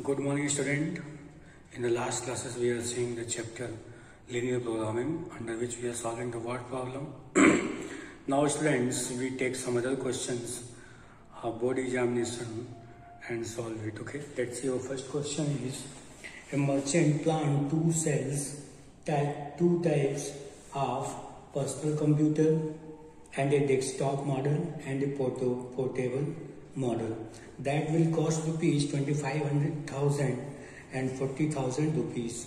Good morning, student. In the last classes, we are seeing the chapter linear programming, under which we are solving the word problem. Now, students, we take some other questions, board examination, and solve it. Okay. Let's see. Our first question is: a merchant plant two types of personal computer and a desktop model and a portable model that will cost rupees 25,000 and 40,000 rupees.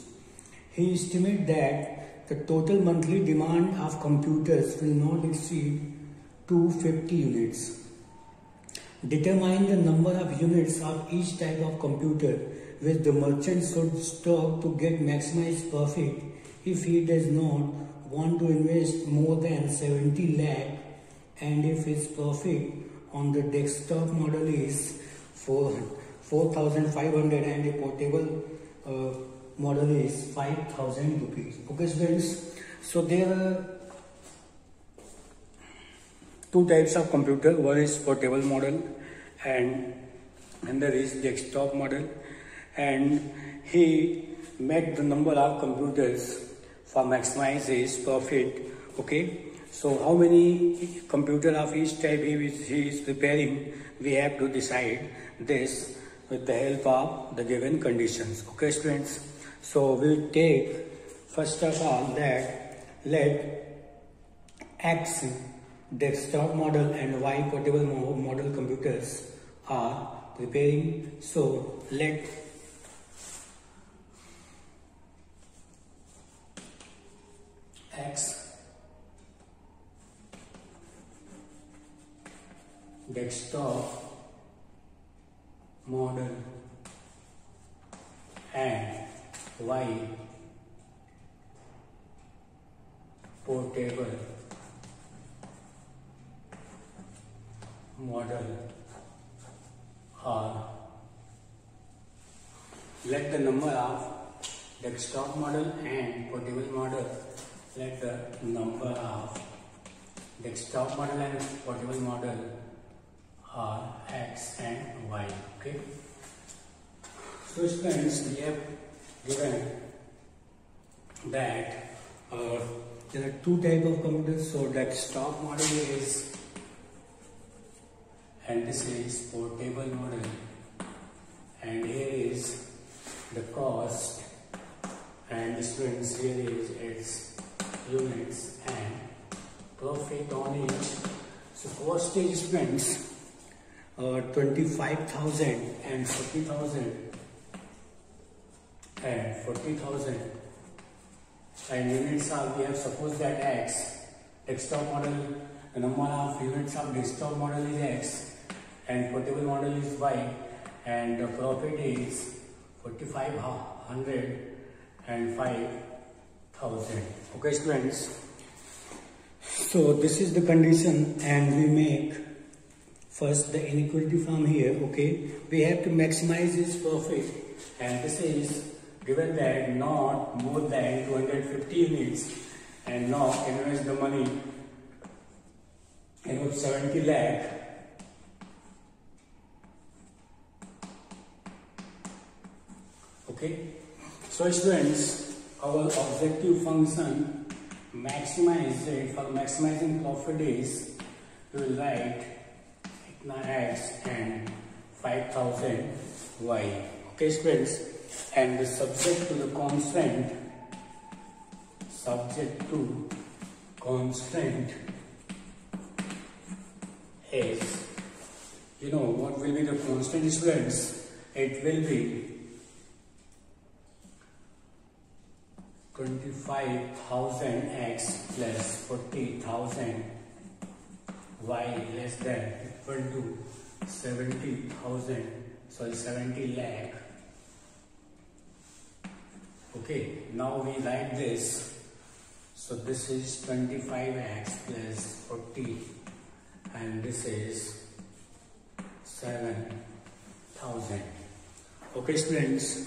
He estimates that the total monthly demand of computers will not exceed 250 units. Determine the number of units of each type of computer which the merchant should stock to get maximized profit if he does not want to invest more than 70 lakh and if his profit on the desktop model is 4,500 and a portable model is 5,000 rupees. Okay, students. So there are two types of computer. One is portable model and there is desktop model. And he made the number of computers for maximize his profit. Okay. So how many computer of each type he is preparing, we have to decide this with the help of the given conditions. Okay, students. So we'll take first of all that let X desktop model and Y portable model computers are preparing. So let X desktop model and Y portable model are, let the number of desktop model and portable model, let the number of desktop model and portable model are X and Y. Okay. So students, we have given that there are two types of computers. So desktop model is, and this is portable model, and here is the cost, and students, here is its units and profit on each. So cost is, students, 25,000 and 40,000 and 40,000, and units are, we have supposed that X desktop model, the number of units of desktop model is X and portable model is Y, and the profit is 4,500 and 5,000. Okay, students. So this is the condition, and we make first the inequality from here. Okay, we have to maximize this profit, and this is given that not more than 250 units and not invest the money about 70 lakh. Okay, so students, our objective function maximize it, for maximizing profit is, we will write X and 5,000 Y. Okay, students, and the subject to the constant is, you know what will be the constant, students? It will be 25,000 X plus 40,000 Y less than equal to 70 lakh. Okay, now we write this. So this is 25X plus 40 and this is 7,000. Okay, students.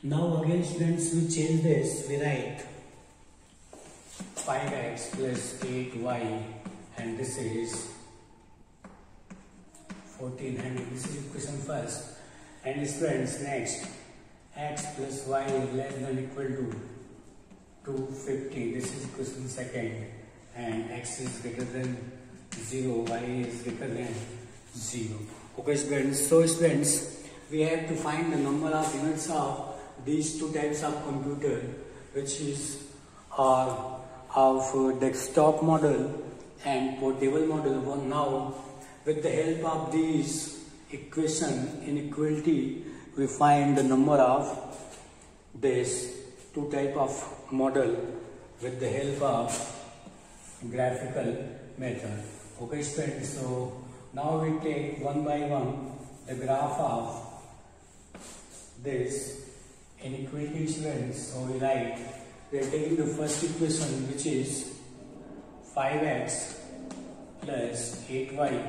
Now again, students, we change this. We write 5X plus 8Y and this is 1400. This is equation first. And students, next, x plus y is less than equal to 250. This is question second. And x is greater than 0, y is greater than 0. Okay students, so students, we have to find the number of units of these two types of computer, which is of desktop model and portable model. Now, with the help of these equation inequality, we find the number of this two type of model with the help of graphical method. Okay students, so now we take one by one the graph of this inequality students. So we write, we are taking the first equation, which is 5x plus 8y,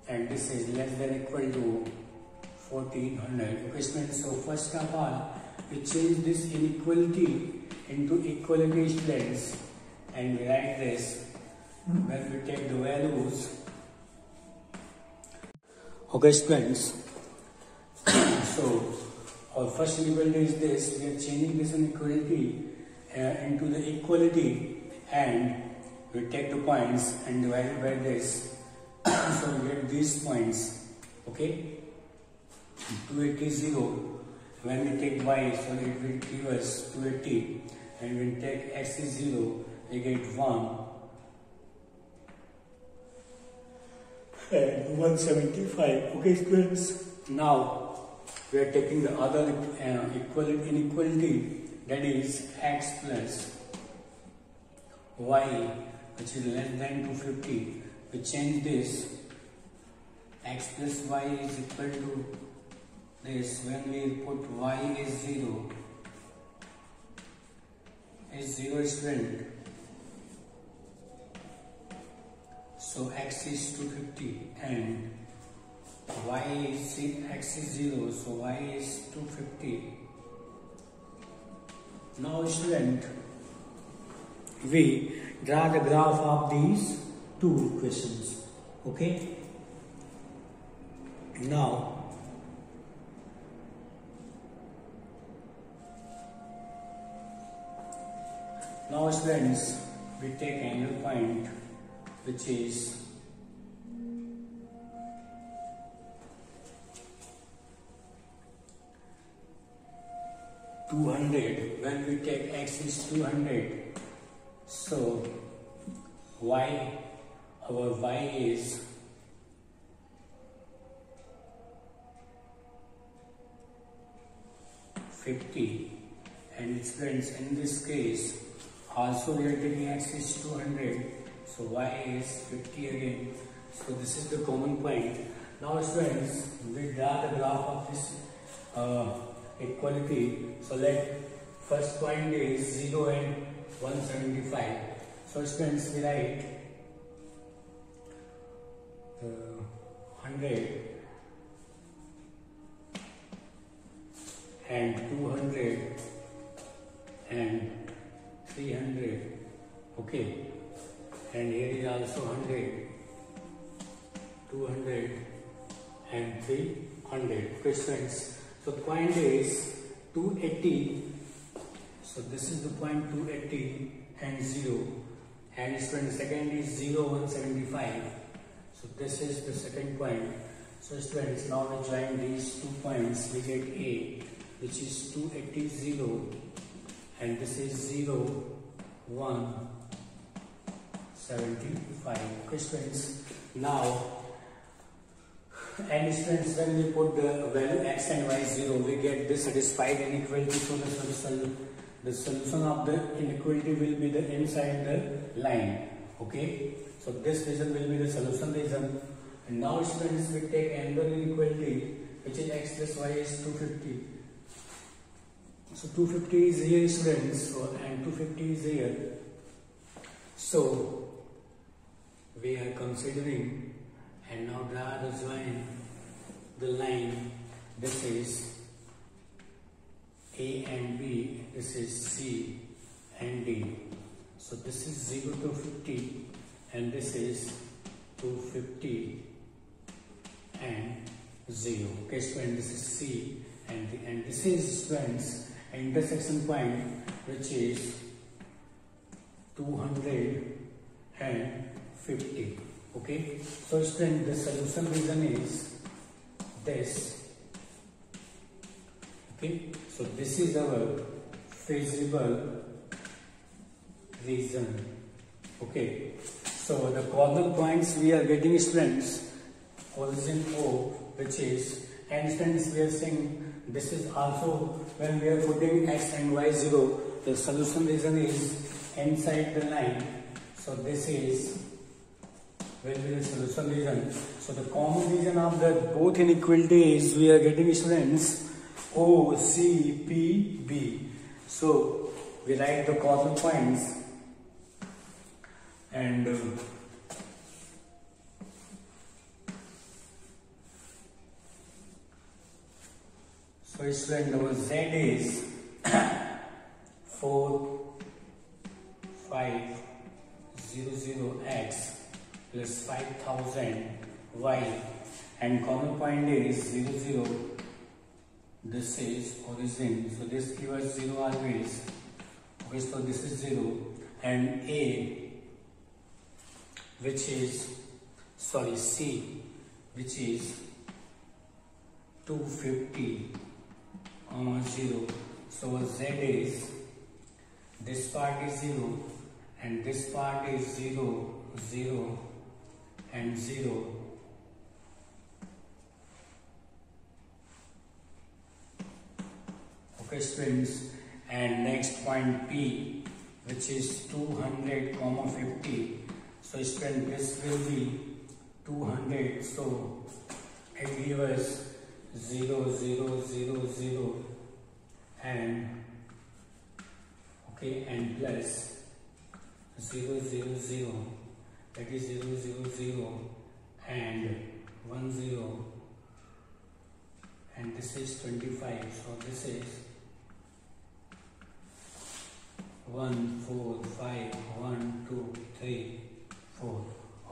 and this is less than equal to 1400. Okay students, so first of all we change this inequality into equality students, and we write this when we take the values. Okay students, so our first inequality is this. We are changing this inequality into the equality, and we take the points and divide it by this. So we get these points. Okay, 280 0. When we take y, so it will give us 280, and when we take x is 0, we get 1 and 175. Okay students, now we are taking the other inequality, that is x plus y, which is less than 250. We change this, x plus y is equal to this. When we put y is 0, student, so x is 250 and x is 0, so y is 250. Now student, we draw the graph of these two equations. Okay, now students, we take angle point, which is 200. When we take x is 200, so our y is 50, and friends, in this case also we are taking x is 200, so y is 50 again. So this is the common point. Now friends, we draw the graph of this equality. So let first point is 0 and 175. So friends, we write 100 and 200 and 300. Okay, and here is also 100, 200 and 300. Okay friends, so the point is 280. So this is the point 280 and 0, and friends, second is 0, 175. So this is the second point. So friends, now we join these 2 points, we get A, which is 280 0, and this is 0, 175. Okay friends, now and friends, when we put the value x and y 0, we get this satisfied inequality. So the solution of the inequality will be the inside the line. Okay, so this region will be the solution region. And now friends, we take another inequality, which is x plus y is 250. So 250 is here students, and 250 is here. So we are considering, and now draw the join the line. This is A and B, this is C and D. So this is 0 to 50, and this is 250 and 0. Okay, student, this is C, and this is, students, intersection point which is 250. Okay, so student, the solution region is this. Okay, so this is our feasible region. Okay, so the corner points we are getting, students, origin O, which is, and students, we are saying this is also when we are putting x and y 0, the solution region is inside the line. So this is will be the solution region. So the common region of the both inequalities we are getting, students, O, C, P, B. So we write the corner points and so student, our Z is 4500x plus 5000 y, and corner point is 00. This is origin, so this gives us 0 always. Okay, so this is 0, and A, which is, sorry, C, which is 250, 0. So Z is, this part is 0, and this part is 0, 0, and 0. Okay, students, and next point P, which is 200, 50. So student, this will be 200. So it gives us 0, 0, 0, 0, and okay, and plus 0, 0, 0. That is 0, 0, 0, and 1, 0, and this is 25. So this is 1, 4, 5, 1, 2, 3, 4.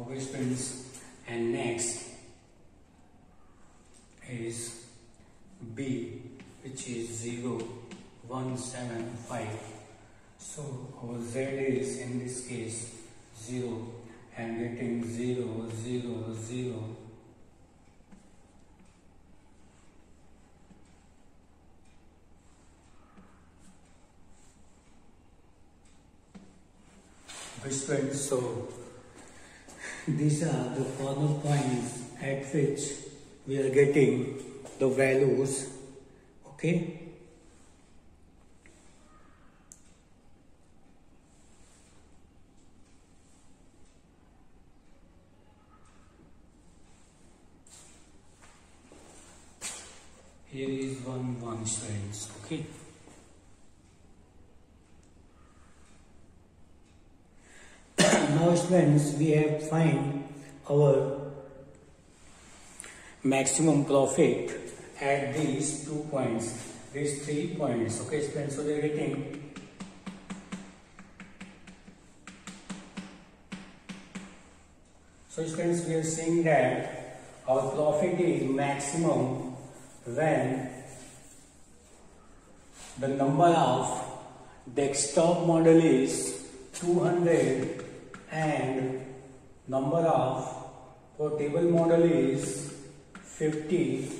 Okay, students, and next is B, which is 0, 1, 7, 5. So our Z is in this case 0, and getting 0, 0, 0. Students, so these are the corner points at which we are getting the values. Okay, here is 1, 1, students. Okay, now students, we have find our maximum profit at these 2 points, these 3 points. Okay, students, so we are getting students, we are saying that our profit is maximum when the number of desktop model is 200 and number of portable model is 50.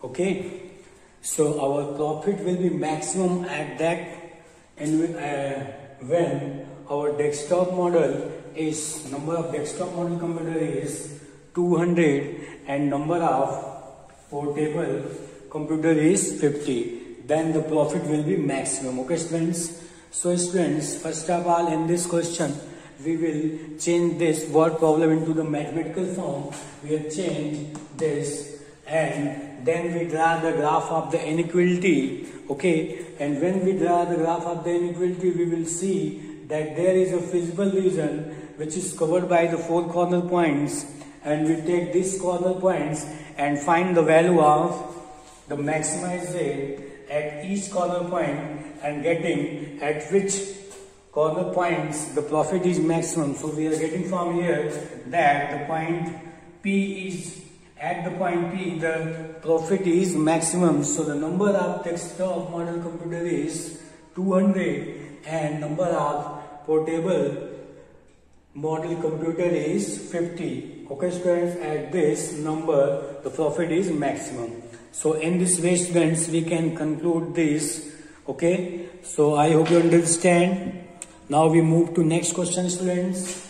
Okay, so our profit will be maximum at that, and when our desktop model is, number of desktop model computer is 200 and number of portable computer is 50, then the profit will be maximum. Okay, students, so students, first of all, in this question we will change this word problem into the mathematical form. We have changed this, and then we draw the graph of the inequality. Okay, and when we draw the graph of the inequality, we will see that there is a feasible region which is covered by the 4 corner points, and we take these corner points and find the value of the maximized rate at each corner point, and getting at which corner points the profit is maximum. So we are getting from here that the point P is at the point P, the profit is maximum. So the number of desktop model computer is 200 and number of portable model computer is 50. Okay students, at this number the profit is maximum. So in this way students we can conclude this. Okay, so I hope you understand. Now we move to next question students.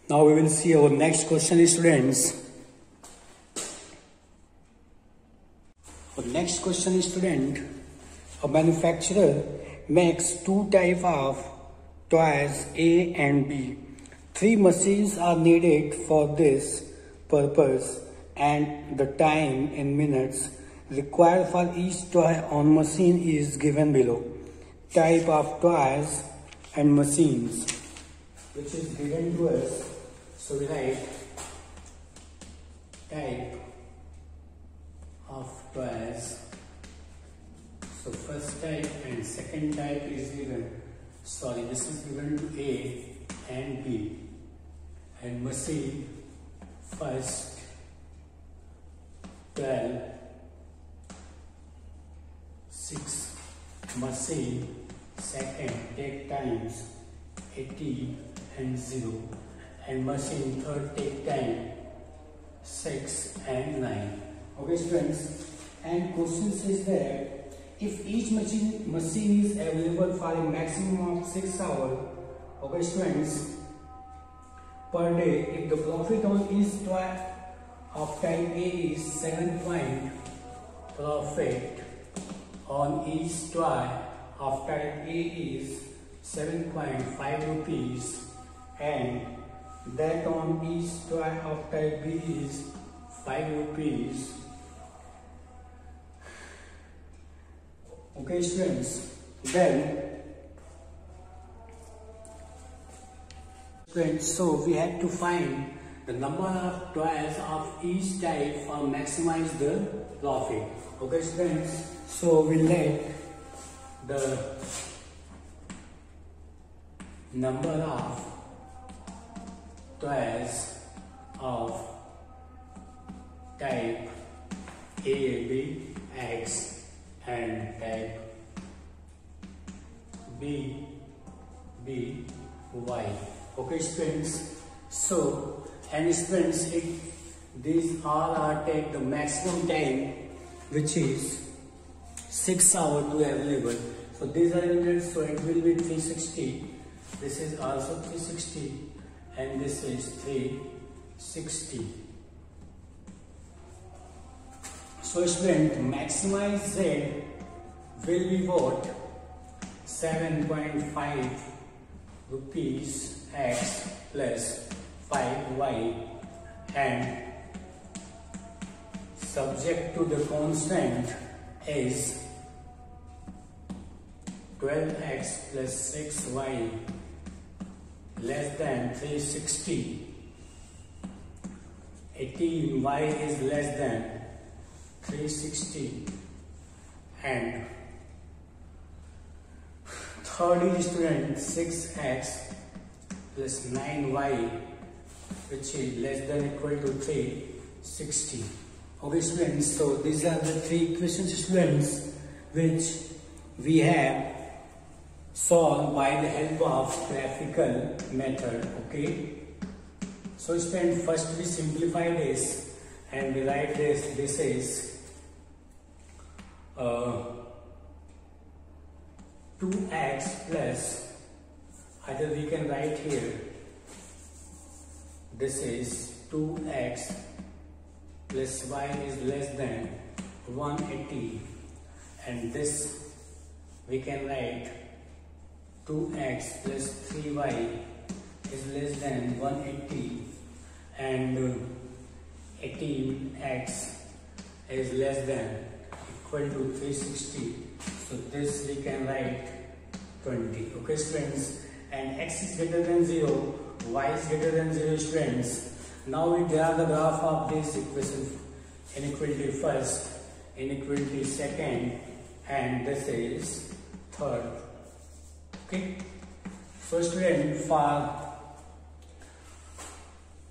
Now we will see our next question students. Our next question student, a manufacturer makes two types of toys A and B. 3 machines are needed for this purpose and the time in minutes required for each toy on machine is given below. Type of toys and machines which is given to us. So we write type of toys. So first type and second type is given. Sorry, this is given to A and B. And machine first 12 6. Machine second take times 80 and 0. And machine third take time 6 and 9. Okay students, and question says that if each machine is available for a maximum of 6 hours, okay students, per day, if the profit on each toy of type A is 7 point, profit on each toy of type A is 7.5 rupees and that on each toy of type B is 5 rupees. Okay students, then so we have to find the number of toys of each type for maximize the profit. Okay students, so we let the number of toys of type A, B, X and type B, Y. Okay students, so and students, these all are take the maximum time which is 6 hours to available. So these are limited, so it will be 360. This is also 360 and this is 360. So student, maximize Z will be what? 7.5 rupees X plus 5Y and subject to the constant is 12x plus 6y less than 360. 18y is less than 360 and third is student 6x plus 9y which is less than equal to 360. Okay students, so these are the 3 equations students which we have solved by the help of graphical method. Okay, so student, first we simplify this and we write this. This is 2x plus, either we can write here, this is 2x plus y is less than 180, and this we can write 2x plus 3y is less than 180, and 18x is less than equal to 360. So this we can write 20. Okay students, and x is greater than 0, y is greater than 0 students. Now we draw the graph of this equation. Inequality first, inequality second, and this is third. Okay. So student, for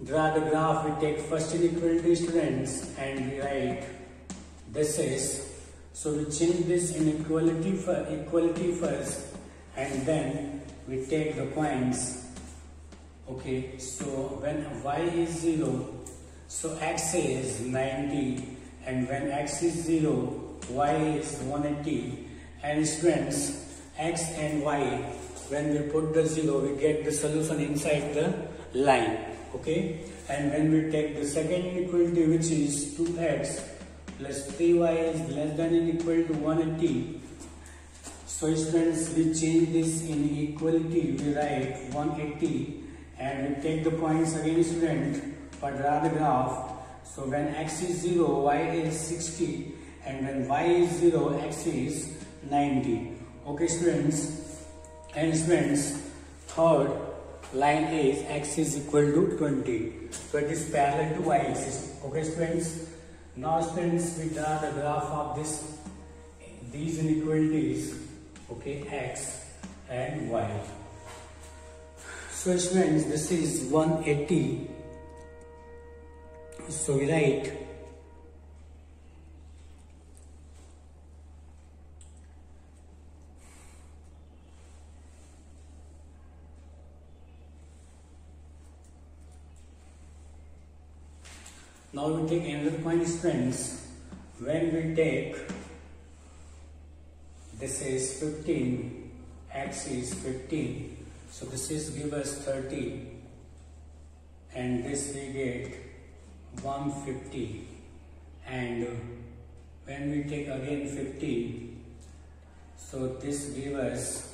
draw the graph, we take first inequality students and we write this is, so we change this inequality for equality first and then we take the points. Okay, so when y is 0, so x is 90, and when x is 0, y is 180, and students, x and y, when we put the 0, we get the solution inside the line. Okay, and when we take the second inequality, which is 2x plus 3y is less than or equal to 180. So students, we change this inequality, we write 180, and we take the points again student for draw the graph. So when x is 0, y is 60, and when y is 0, x is 90. Okay students, and students, third line is x is equal to 20. So it is parallel to y axis. Okay students, now students, we draw the graph of these inequalities. Okay, x and y. So students, this is 180. So we write now we take another point students. When we take this is 15, x is 15, so this is give us 30, and this we get 150, and when we take again 15, so this give us,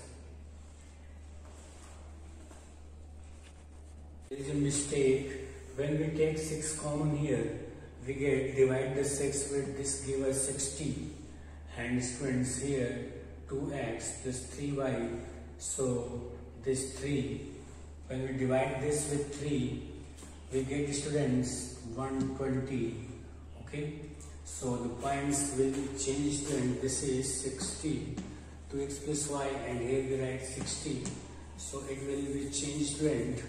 there is a mistake, when we take 6 common here, we get divide the 6 with this give us 60, and students here 2x plus 3y, so this 3, when we divide this with 3, we get students 120. Okay, so the points will be changed, and this is 60, 2x plus y, and here we write 60, so it will be changed, and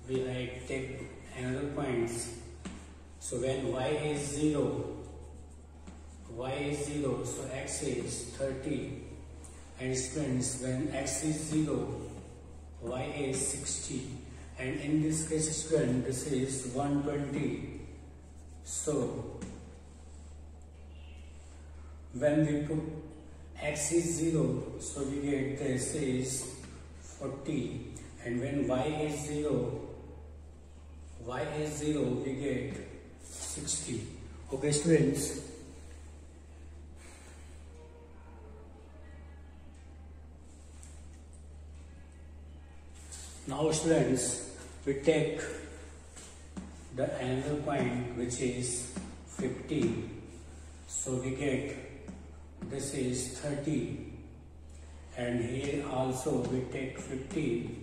we write take another points. So when y is 0, so x is 30, and students, when x is 0, y is 60, and in this case student, this is 120. So when we put x is 0, so we get this is 40, and when y is 0, we get 60. Okay students, now students, we take the another point which is 15, so we get this is 30, and here also we take 15,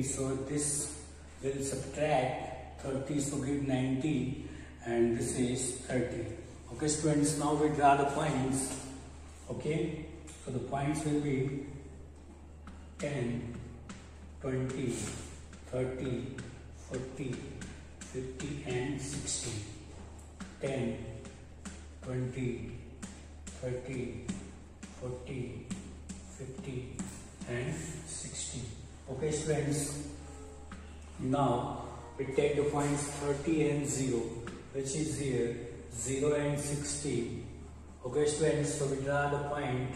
so this will subtract 30, so give 90, and this is 30. Okay students, now we draw the points. Okay, so the points will be 10, 20, 30, 40, 50 and 60. 10, 20, 30, 40, 50 and 60. Okay students, now we take the points 30 and 0, which is here 0 and 60. Okay students, so we draw the point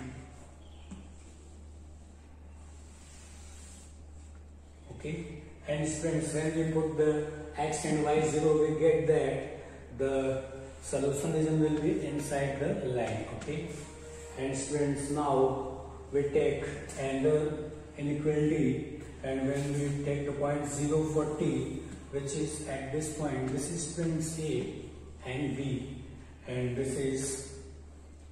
Okay, and friends, when we put the x and y 0, we get that the solution region will be inside the line. Okay, and friends, now we take another inequality, and when we take the point 0, 40, which is at this point, this is friends A and B, and this is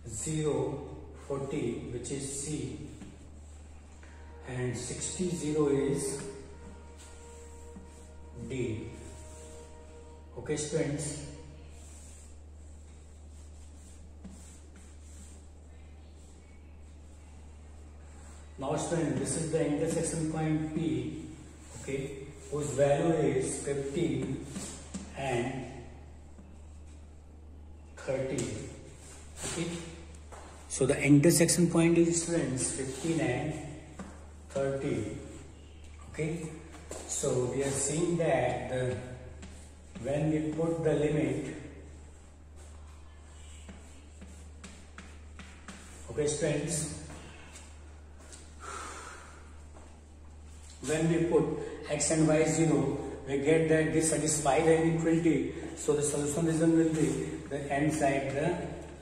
0, 40, which is C, and 60, 0 is D. Okay, students. Now, students, this is the intersection point P, okay, whose value is 15 and 30. Okay. So the intersection point is, friends, 15 and 30. Okay. So we are seeing that when we put the limit, okay, friends, when we put x and y 0, we get that this satisfies the inequality. So the solution region will be the inside the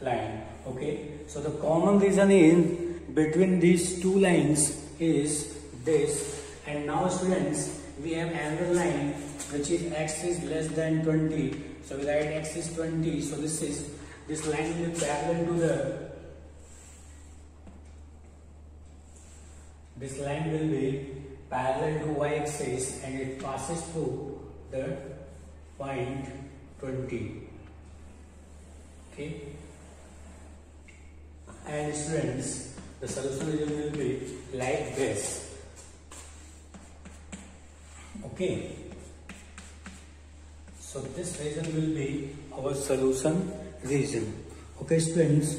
line. Okay. So the common region in between these two lines is this. And now, students, we have another line which is x is less than 20. So we write x is 20. So this line will be parallel to this line will be parallel to y-axis, and it passes through the point 20. Okay. And students, the solution region will be like this. Okay. So this region will be our solution region. Okay, students.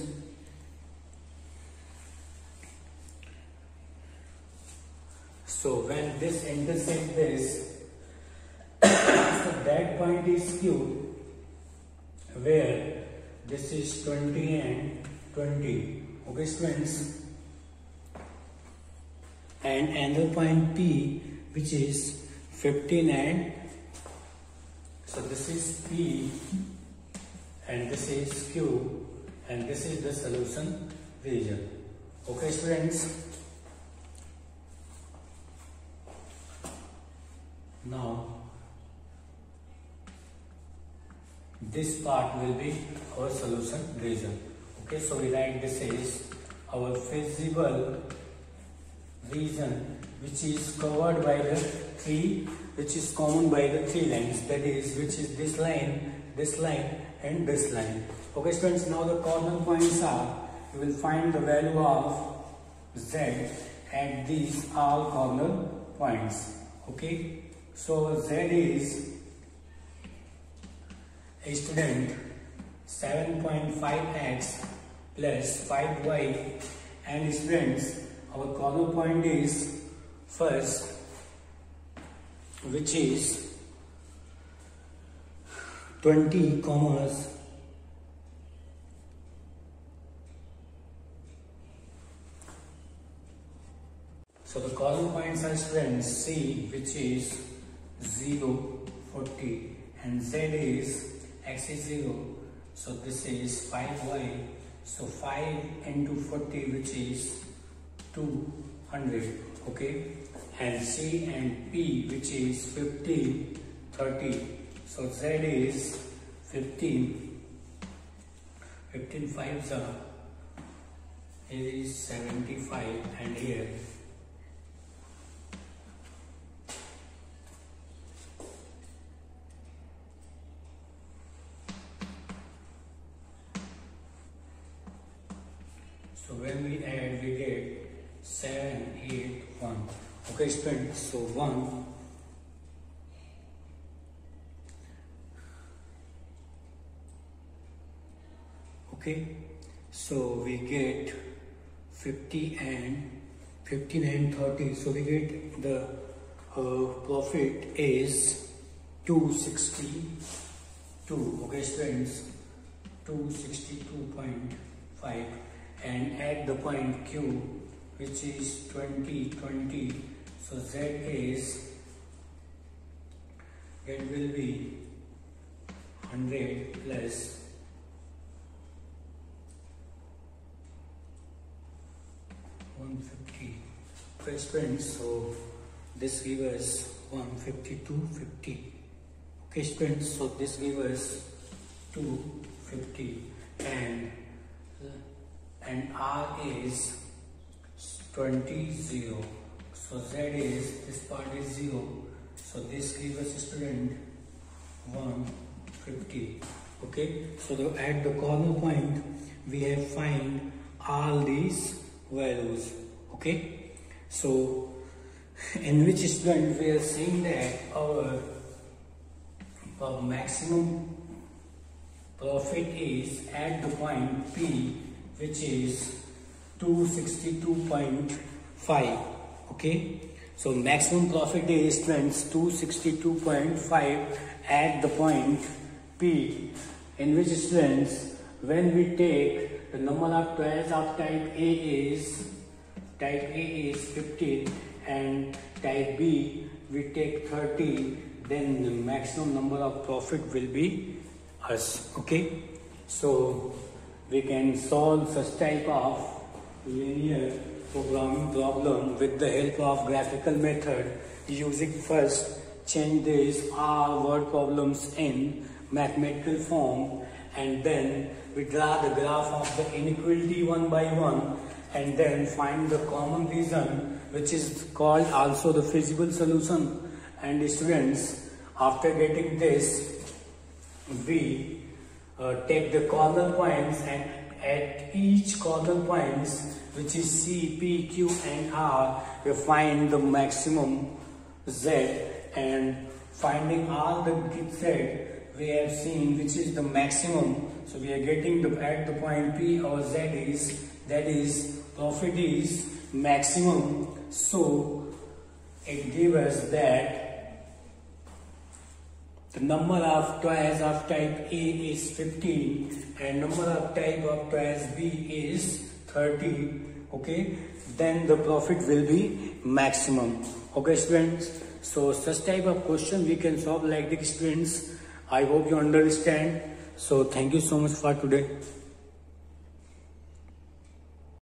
So when this intersects this, so that point is Q, where this is 20 and 20. Okay, students. And another point P, which is 15 and, so this is P and this is Q, and this is the solution region. Okay, students. Now, this part will be our solution region. Okay, so we write this is our feasible region, which is covered by the three, which is common by the three lines, that is, which is this line, and this line. Okay, students, now the corner points are, you will find the value of Z at these all corner points. Okay. So Z is a student 7.5x plus 5y, and students, our corner point is first, which is 20 commas so the corner points are, students, C, which is 0, 40, and Z is x is 0, so this is 5y, so 5 into 40, which is 200. Okay, and C and P, which is 15, 30, so Z is 15, 5s are, here is 75, and here so when we add, we get 7, 8, 1. Okay, students, so 1, okay, so we get 15 and 30, so we get the profit is 262. Okay, students, 262.5, and at the point Q, which is 20, 20, so Z is Okay students, so this gives us 152.50. Okay students, so this gives us 250 and R is 20. So Z is, this part is 0. So this gives us student 150. Okay, so at the corner point we have find all these values. Okay, so in which student we are saying that our maximum profit is at the point P, which is 262.5. Okay, so maximum profit is 262.5 at the point P, in which students, when we take the number of toys of type A is 15 and type B we take 30, then the maximum number of profit will be us. Okay, so we can solve such type of linear programming problem with the help of graphical method, using first change these all word problems in mathematical form, and then we draw the graph of the inequality one by one, and then find the common reason, which is called also the feasible solution. And students, after getting this, we take the corner points, and at each corner points, which is C, P, Q and R, we find the maximum Z, and finding all the Z we have seen which is the maximum. So we are getting at the point P our Z is, that is profit is maximum. So it gives us that the number of toys of type A is 15 and number of type of toys B is 30. Okay, then the profit will be maximum. Okay students, so such type of question we can solve like this students. I hope you understand. So thank you so much for today.